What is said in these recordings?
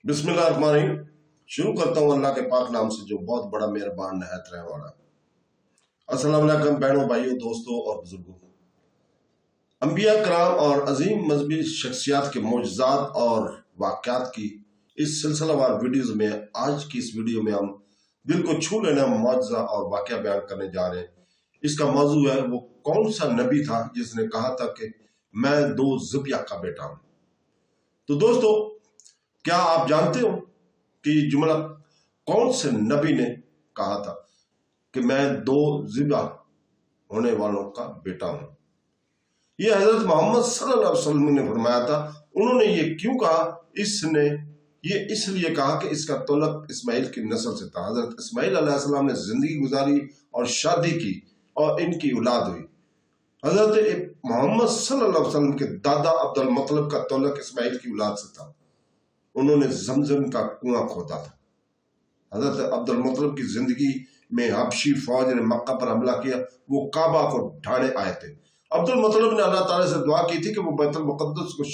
बिस्मिल्लाहिर्रहमानिर्रहीम। शुरू करता हूँ अल्लाह के पाक नाम से जो बहुत बड़ा मेहरबान नहायत रहने वाला। अस्सलाम वालेकुम बहनों, भाइयों, दोस्तों और बुजुर्गों। अंबिया कराम और अजीम मजहबी शख्सियात के मोजज़ात और वाक़यात की इस सिलसिलावार वीडियोज़ में आज की इस वीडियो में हम दिल को छू लेना मौजज़ा और वाक़या बयान करने जा रहे हैं। इसका मौजू है वो कौन सा नबी था जिसने कहा था कि मैं दो ज़िब्या का बेटा हूँ। तो दोस्तों, क्या आप जानते हो कि जुमला कौन से नबी ने कहा था कि मैं दो ज़िबा होने वालों का बेटा हूं? ये हजरत मोहम्मद सल्लल्लाहु अलैहि वसल्लम ने फरमाया था। उन्होंने ये क्यों कहा? इसने ये इसलिए कहा कि इसका तल्लुक इस्माइल की नस्ल से था। हजरत इस्माइल अलैहिस्सलाम ने जिंदगी गुजारी और शादी की और इनकी औलाद हुई। हजरत मोहम्मद सल्लल्लाहु अलैहि वसल्लम के दादा अब्दुल मुत्तलिब का तल्लुक इस्माइल की औलाद से था। उन्होंने जमजम का कुआं खोदा था। हजरत अब्दुल मुत्तलिब की जिंदगी में हबशी फौज ने मक्का पर हमला किया। वो काबा को ढाने आए थे। अब्दुल मुत्तलिब ने अल्लाह ताला से दुआ की थी कि वो बैतुल मुक़द्दस को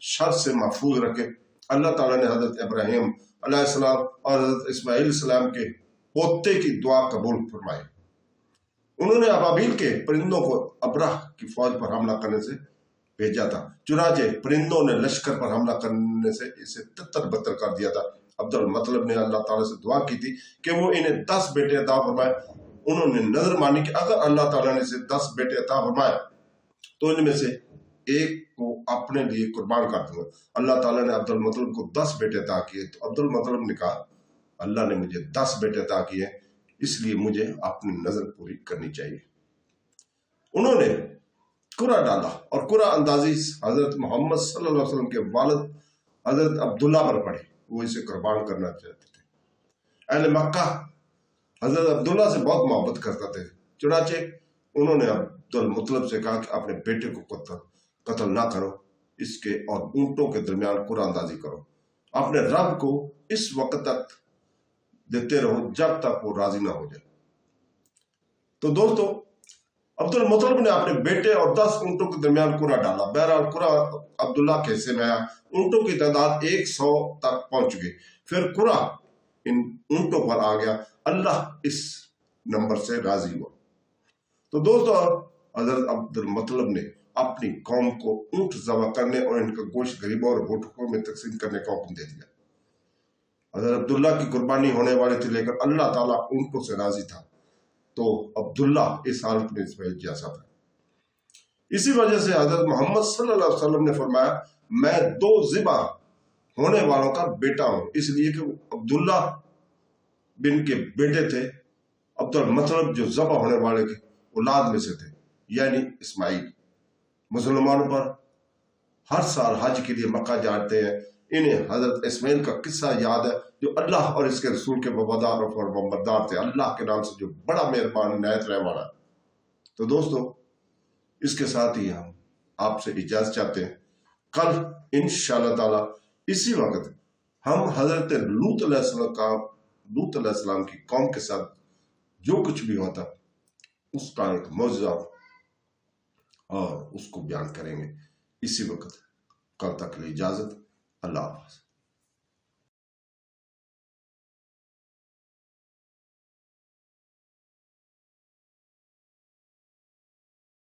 शर से महफूज रखे। अल्लाह ताला ने हजरत इब्राहिम अलैहिस्सलाम और हजरत इस्माइल अलैहिस्सलाम के पोते की दुआ कबूल फरमाई। उन्होंने अबाबील के परिंदों को अब्राह की फौज पर हमला करने से भेजा था। चुनाचे परिंदों ने लश्कर पर हमला करने से इसे तितर बतर कर दिया था। अब्दुल मुत्तलिब ने अल्लाह ताला से दुआ की थी कि वो इन्हें 10 बेटे अता फरमाए। उन्होंने नजर मानी कि अगर अल्लाह ताला ने इसे 10 बेटे अता फरमाए तो इनमें से एक को अपने लिए कुर्बान कर दूंगा। अल्लाह ताला ने अब्दुल मुत्तलिब को 10 बेटे अता किए। तो अब्दुल मुत्तलिब ने कहा, अल्लाह ने मुझे 10 बेटे अता किए, इसलिए मुझे अपनी नजर पूरी करनी चाहिए। उन्होंने कुरा डाला और कुरा अंदाजी हजरत मोहम्मद सल्लल्लाहु अलैहि वसल्लम के वालिद हजरत अब्दुल्ला पर पड़े। वो इसे कुर्बान करना चाहते थे। अहले मक्का हजरत अब्दुल्ला से बहुत मोहब्बत करते थे। चुनाचे उन्होंने अब्दुल मुत्तलिब से कहा कि अपने बेटे को कत्ल ना करो, इसके और ऊंटों के दरमियान कुरा अंदाजी करो। अपने रब को इस वक्त तक देते रहो जब तक वो राजी ना हो जाए। तो दोस्तों, अब्दुल मुत्तलिब ने अपने बेटे और 10 ऊंटों के दरमियान कुरा डाला। बहरहाल कुरा अब्दुल्ला के हिस्से में आया। ऊंटों की तादाद 100 तक पहुंच गई। फिर कुरा इन ऊंटों पर आ गया। अल्लाह इस नंबर से राजी हुआ। तो दोस्तों, हजरत अब्दुल मुत्तलिब ने अपनी कौम को ऊंट ज़बह करने और इनका गोश्त गरीबों और भूखों में तकसीम करने का हुक्म दे दिया। हजरत अब्दुल्ला की कुर्बानी होने वाली थी, लेकिन अल्लाह ताला ऊंटों से राजी था। तो अब्दुल्ला इस हालत में इस्माइल जैसा था। इसी वजह से हजरत मोहम्मद सल्लल्लाहु अलैहि वसल्लम ने फरमाया, मैं दो ज़िबा होने वालों का बेटा हूं, इसलिए कि अब्दुल्ला बिन के बेटे थे। अब्दुल मुत्तलिब जो ज़बह होने वाले के औलाद में से थे, यानी इस्माइल। मुसलमानों पर हर साल हज के लिए मक्का जाते हैं। इन्हें हजरत इस्माइल का किस्सा याद है, जो अल्लाह और इसके रसूल के वफादार और फरमाबरदार थे। अल्लाह के नाम से जो बड़ा मेहरबान नायत रहने वाला। तो दोस्तों, इसके साथ ही हम आपसे इजाजत चाहते हैं। कल इंशाअल्लाह ताला इसी वक्त हम हजरत लूत अलैहिस्सलाम की कौम के साथ जो कुछ भी होता उसका एक मौजज़ा और उसको बयान करेंगे। इसी वक्त कल तक के लिए इजाजत। अल्लाह हाफ़िज़।